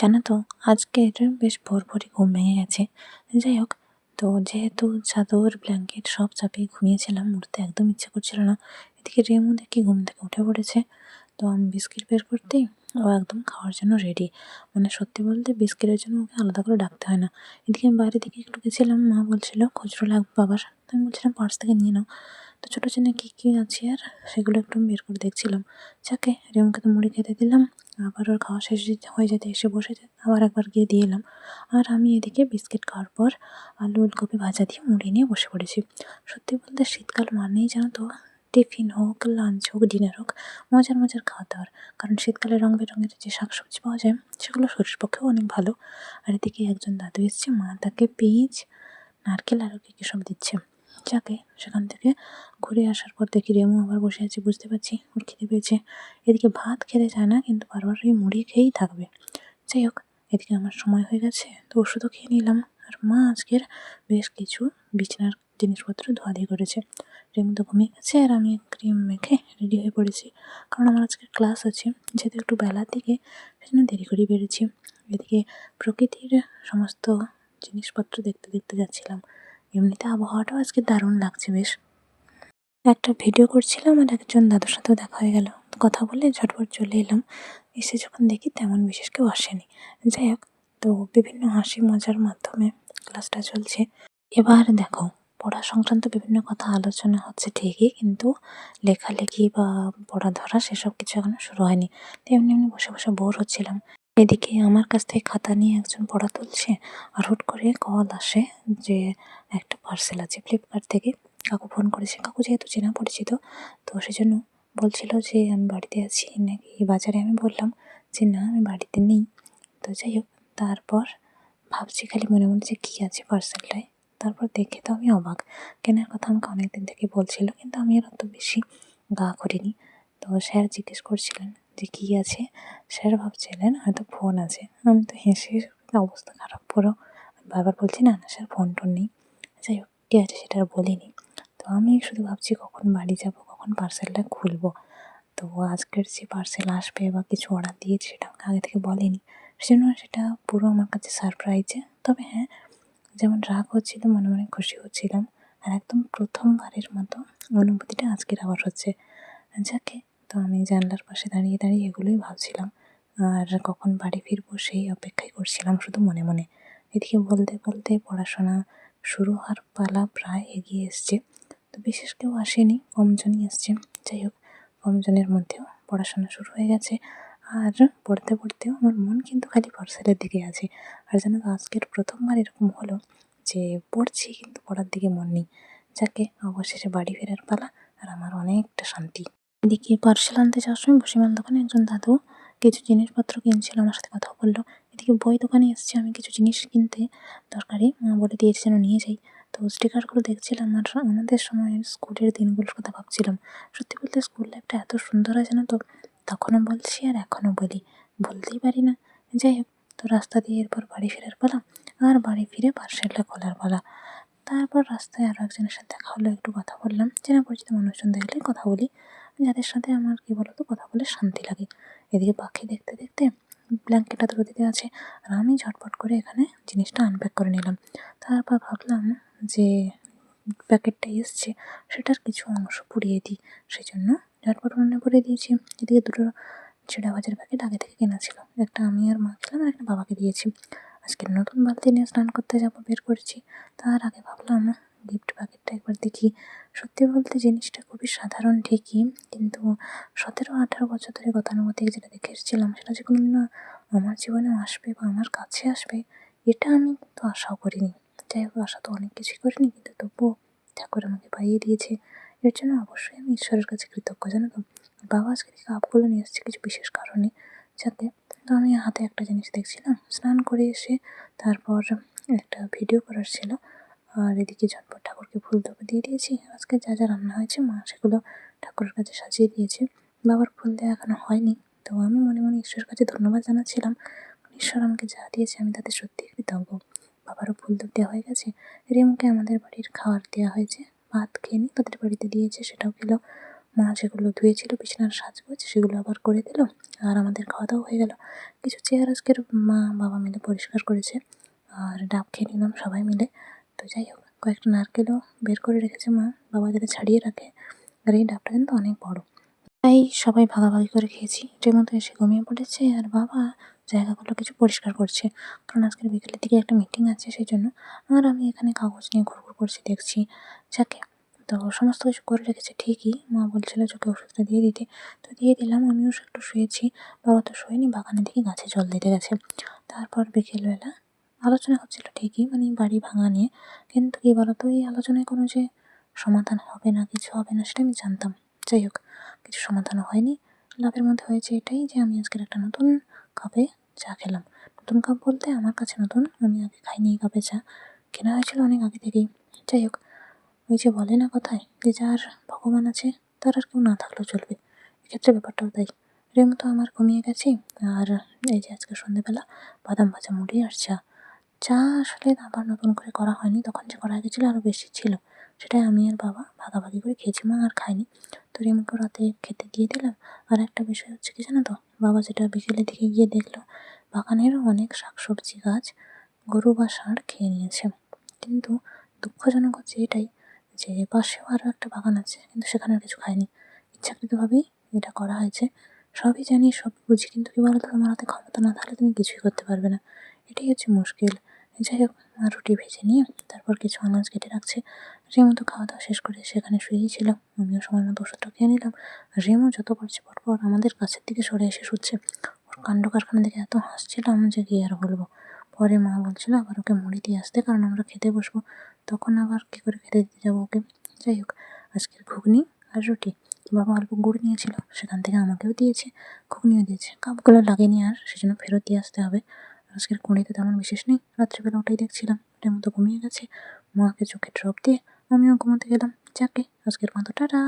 জানো তো, আজকের বেশ ভোরই ঘুম ভেঙে গেছে। যাই হোক, তো যেহেতু চাদর ব্ল্যাঙ্কেট সব চাপিয়ে ঘুমিয়েছিলাম, উঠতে একদম ইচ্ছে করছিল না। এদিকে রেমু দেখি ঘুম থেকে উঠে পড়েছে। তো আমি বিস্কিট বের করতেই ও একদম খাওয়ার জন্য রেডি। মানে সত্যি বলতে বিস্কিটের জন্য ওকে আলাদা করে ডাকতে হয় না। এদিকে আমি বাইরের দিকে একটু গেছিলাম, মা বলছিল খুচরো লাগবে বাবার, তো আমি বলছিলাম পার্স থেকে নিয়ে নাও। তো ছোটো চেনে কী কী আছে আর সেগুলো একটু বের করে দেখছিলাম। যাকে রেমুকে তো মুড়ি খেতে দিলাম, আবার ওর খাওয়া শেষ হয়ে যেতে এসে বসেছে, আবার একবার গিয়ে দিয়ে এলাম। আর আমি এদিকে বিস্কিট খাওয়ার পর আলু ওলকপি ভাজা দিয়ে মুড়ি নিয়ে বসে পড়েছি। সত্যি বলতে শীতকাল মানেই জানো তো, টিফিন হোক, লাঞ্চ হোক, ডিনার হোক, মজার মজার খাওয়া দাওয়ার। কারণ শীতকালে রং বেরঙের যে শাকসবজি পাওয়া যায় সেগুলো শরীরের পক্ষেও অনেক ভালো। আর এদিকে একজন দাদু এসছে, মা তাকে পেঁয়াজ, নারকেল আর কী সব দিচ্ছে। যাকে সেখান থেকে ঘুরে আসার পর দেখি রেমু আবার বসে আছে, বুঝতে পারছি ওর খিদে পেয়েছে। এদিকে ভাত খেতে চায় না, কিন্তু বারবার এই মুড়ি খেয়েই থাকবে। যাই হোক, এদিকে আমার সময় হয়ে গেছে, তো ওষুধও খেয়ে নিলাম। আর মা আজকের বেশ কিছু বিছানার জিনিসপত্র ধোয়াধুয়ি করেছে। রেমু তো ঘুমিয়ে গেছে আর আমি ক্রিম মেখে রেডি হয়ে পড়েছি, কারণ আমার আজকে ক্লাস আছে। যেহেতু একটু বেলার দিকে, সেজন্য দেরি করেই বেরোচ্ছি। এদিকে প্রকৃতির সমস্ত জিনিসপত্র দেখতে দেখতে যাচ্ছিলাম। এমনিতে আবহাওয়াটাও আজকে দারুণ লাগছে বেশ। একটা ভিডিও করছিলাম আর একজন দাদুর সাথেও দেখা হয়ে গেল। কথা বলে ঝটপট চলে এলাম। এসে যখন দেখি তেমন বিশেষ কেউ আসেনি। যাই হোক, তো বিভিন্ন হাসি মজার মাধ্যমে ক্লাসটা চলছে। এবার দেখো, পড়া সংক্রান্ত বিভিন্ন কথা আলোচনা হচ্ছে ঠিকই, কিন্তু লেখালেখি বা পড়া ধরা সেসব কিছু এখনো শুরু হয়নি। তো এমনি এমনি বসে বসে বোর হচ্ছিলাম। এদিকে আমার কাছ থেকে খাতা নিয়ে একজন পড়া তুলছে, আর হুট করে কল আসে যে একটা পার্সেল আছে ফ্লিপকার্ট থেকে। কাকু ফোন করেছে, কাকু যেহেতু চেনা পরিচিত, তো সেজন্য বলছিল যে আমি বাড়িতে আছি নাকি বাজারে। আমি বললাম যে না, আমি বাড়িতে নেই। তো যাই হোক, তারপর ভাবছি খালি মনে মনে যে কী আছে পার্সেলটায়। তারপর দেখে তো আমি অবাক। কেনার কথা আমাকে অনেকদিন থেকে বলছিল, কিন্তু আমি আর অত বেশি গা করিনি। তো স্যার জিজ্ঞেস করছিলেন যে কী আছে। স্যার ভাবছিলেন হয়তো ফোন আছে। আমি তো হেসে অবস্থা খারাপ পুরো। বারবার বলছি না না স্যার, ফোন টোন নেই। যাই হোক, কী আছে সেটা আর বলিনি। তো আমি শুধু ভাবছি কখন বাড়ি যাব, কখন পার্সেলটা খুলবো। তো আজকের যে পার্সেল আসবে বা কিছু অর্ডার দিয়েছি সেটা আমাকে আগে থেকে বলেনি, সেজন্য সেটা পুরো আমার কাছে সারপ্রাইজে। তবে হ্যাঁ, যেমন রাগ হচ্ছিল, মনে মনে খুশি হচ্ছিলাম। আর একদম প্রথমবারের মতো অনুভূতিটা আজকের আবার হচ্ছে। যাকে, তো আমি জানলার পাশে দাঁড়িয়ে দাঁড়িয়ে এগুলোই ভাবছিলাম, আর কখন বাড়ি ফিরবো সেই অপেক্ষাই করছিলাম শুধু মনে মনে। এদিকে বলতে বলতে পড়াশোনা শুরু হওয়ার পালা প্রায় এগিয়ে এসছে। তো বিশেষ কেউ আসেনি, কমজনই এসছে। যাই হোক, কমজনের মধ্যেও পড়াশোনা শুরু হয়ে গেছে। আর পড়তে পড়তেও আমার মন কিন্তু খালি পার্সেলের দিকে আছে। আর জানো তো, আজকের প্রথমবার এরকম হলো যে পড়ছি কিন্তু পড়ার দিকে মন নেই। যাকে, অবশেষে বাড়ি ফেরার পালা, আর আমার অনেকটা শান্তি। এদিকে পার্সেল আনতে যাওয়ার সময় ভুসিমাল দোকানে একজন দাদু কিছু জিনিসপত্র কিনছিল, আমার সাথে কথা বললো। এদিকে বই দোকানে এসেছি আমি কিছু জিনিস কিনতে দরকারি, মা বলে দিয়েছে যেন নিয়ে যাই। তো স্টিকারগুলো দেখছিলাম আর আমাদের সময় স্কুলের দিনগুলোর কথা ভাবছিলাম। সত্যি বলতে স্কুল লাইফটা এত সুন্দর হয় জানো তো, তখনও বলছি আর এখনও বলি, বলতেই পারি না। যাই হোক, তো রাস্তা দিয়ে এরপর বাড়ি ফেরার পালা, আর বাড়ি ফিরে পার্সেলটা খোলার পালা। তারপর রাস্তায় আরও একজনের সাথে দেখা হলো, একটু কথা বললাম। চেনা পরিচিত মানুষজন দেখলে কথা বলি, যাদের সাথে আমার কী বলতো কথা বলে শান্তি লাগে। এদিকে পাখি দেখতে দেখতে ব্ল্যাঙ্কেটটা তুলে দিতে আছে, আর আমি ঝটপট করে এখানে জিনিসটা আনপ্যাক করে নিলাম। তারপর ভাবলাম যে প্যাকেটটা এসছে সেটার কিছু অংশ পুড়িয়ে দিই, সেই জন্য ঝটপট রান্না করে দিয়েছি। এদিকে দুটো ছেঁড়া ভাজার প্যাকেট আগে থেকে কেনা ছিল, একটা আমি আর মা খেলাম আর একটা বাবাকে দিয়েছি। আজকে নতুন বালতি নিয়ে স্নান করতে যাবো বের করেছি। তার আগে ভাবলাম গিফট প্যাকেটটা একবার দেখি। সত্যি বলতে জিনিসটা খুবই সাধারণ ঠিকই, কিন্তু 17-18 বছর ধরে গতানুগতিক যেটা দেখে এসেছিলাম সেটা যে কোনোদিনও আমার জীবনেও আসবে বা আমার কাছে আসবে, এটা আমি কিন্তু আশাও করিনি। যাই হোক, আশা তো অনেক কিছুই করিনি, কিন্তু তবুও ঠাকুর আমাকে পাইয়ে দিয়েছে। এর জন্য অবশ্যই আমি ঈশ্বরের কাছে কৃতজ্ঞ, জানো তো। বাবা আজকে এই কাপগুলো নিয়ে এসেছে কিছু বিশেষ কারণে। যাতে, তো আমি হাতে একটা জিনিস দেখছিলাম, স্নান করে এসে তারপর একটা ভিডিও করার ছিল। আর এদিকে ঝটপট ঠাকুরকে ফুল দেবো দিয়ে দিয়েছি। আজকে যা যা রান্না হয়েছে মা সেগুলো ঠাকুরের কাছে সাজিয়ে দিয়েছে। বাবার ফুল দেওয়া এখনো হয়নি। তো আমি মনে মনে ঈশ্বরের কাছে ধন্যবাদ জানাচ্ছিলাম, ঈশ্বর আমাকে যা দিয়েছে আমি তাতে সত্যিই কৃতজ্ঞ। বাবারও ফুল দেওয়া হয়ে গেছে। রেমুকে আমাদের বাড়ির খাবার দেওয়া হয়েছে, ভাত খেয়ে নি, তাদের বাড়িতে দিয়েছে সেটাও খেলো। মা যেগুলো ধুয়েছিল বিছানার সাজগোজ সেগুলো আবার করে দিল। আর আমাদের খাওয়া দাওয়া হয়ে গেল। কিছু চেয়ার আজকের মা বাবা মিলে পরিষ্কার করেছে, আর ডাব খেয়ে নিলাম সবাই মিলে। তো যাই হোক, কয়েকটা নারকেলও বের করে রেখেছে মা, বাবা যাতে ছাড়িয়ে রাখে। আর এই ডাবটা কিন্তু অনেক বড়, তাই সবাই ভাগাভাগি করে খেয়েছি। রেমো তো এসে ঘুমিয়ে পড়েছে, আর বাবা জায়গাগুলো কিছু পরিষ্কার করছে, কারণ আজকের বিকেলের দিকে একটা মিটিং আছে সেই জন্য। আর আমি এখানে কাগজ নিয়ে ঘুরঘুর করছি, দেখছি যাকে। তো সমস্ত কিছু করে রেখেছে ঠিকই, মা বলছিল চোখে ওষুধটা দিয়ে দিতে, তো দিয়ে দিলাম। আমিও একটু শুয়েছি, বাবা তো শোয়নি, বাগানের দিকে গাছে জল দিতে গেছে। তারপর বিকেলবেলা আলোচনা হচ্ছিল ঠিকই, মানে বাড়ি ভাঙা নিয়ে, কিন্তু কি বলতো, এই আলোচনায় কোনো যে সমাধান হবে না, কিছু হবে না, সেটা আমি জানতাম। যাই হোক, কিছু সমাধানও হয়নি। লাভের মধ্যে হয়েছে এটাই যে আমি আজকের একটা নতুন কাপে চা খেলাম। নতুন কাপ বলতে আমার কাছে নতুন, আমি আগে খাইনি এই কাপে চা, কেনা হয়েছিল অনেক আগে থেকেই। যাই হোক, ওই যে বলে না কথায়, যে যার ভগবান আছে তার আর কেউ না থাকলেও চলবে, এক্ষেত্রে ব্যাপারটাও তাই। রেমো তো আমার ঘুমিয়ে গেছে, আর এই যে আজকে সন্ধ্যেবেলা বাদাম ভাজা মুড়ি আর চা। চা আসলে আবার নতুন করে করা হয়নি, তখন যে করা গেছিলো আরও বেশি ছিল, সেটাই আমি আর বাবা ভাগাভাগি করে খেয়েছি, মা আর খাইনি। তো রিমকে রাতে খেতে দিয়ে দিলাম। আর একটা বিষয় হচ্ছে কি জানো তো, বাবা যেটা বিকেলের দিকে গিয়ে দেখলো, বাগানেরও অনেক শাকসবজি গাছ গরু বা ষাঁড় খেয়ে নিয়েছে। কিন্তু দুঃখজনক হচ্ছে এটাই যে পাশেও আরও একটা বাগান আছে, কিন্তু সেখানে কিছু খায়নি। ইচ্ছাকৃতভাবেই এটা করা হয়েছে। সবই জানি, সব বুঝি, কিন্তু কি বলতো, তোমার হাতে ক্ষমতা না থাকলে তুমি কিছুই করতে পারবে না, এটাই হচ্ছে মুশকিল। যাই হোক, মা রুটি ভেজে নিয়ে তারপর কিছু আনাজ কেটে রাখছে। রেমো তো খাওয়া দাওয়া শেষ করে সেখানে শুয়েই ছিল, আমিও সময় মতো ওষুধটা খেয়ে নিলাম। রেমো যত পারছে পরপর আমাদের কাছের দিকে সরে এসে শুচ্ছে। ওর কাণ্ড কারখানা দেখে এত হাসছিলাম যে কি আর বলবো। পরে মা বলছিল আবার ওকে মুড়ি দিয়ে আসতে, কারণ আমরা খেতে বসবো, তখন আবার কী করে খেতে দিতে যাবো ওকে। যাই হোক, আজকের ঘুগনি আর রুটি, বাবা অল্প গুড় নিয়েছিল, সেখান থেকে আমাকেও দিয়েছে, ঘুগনিও দিয়েছে। কাপগুলো লাগেনি আর, সেজন্য ফেরত দিয়ে আসতে হবে। আজকের কুঁড়িতে তেমন বিশেষ নেই, রাত্রিবেলা ওটাই দেখছিলাম। রেমো তো ঘুমিয়ে গেছে, মাকে চোখে ড্রপ দিয়ে আমিও ঘুমোতে গেলাম। যাকে, আজকের মতো টাটা।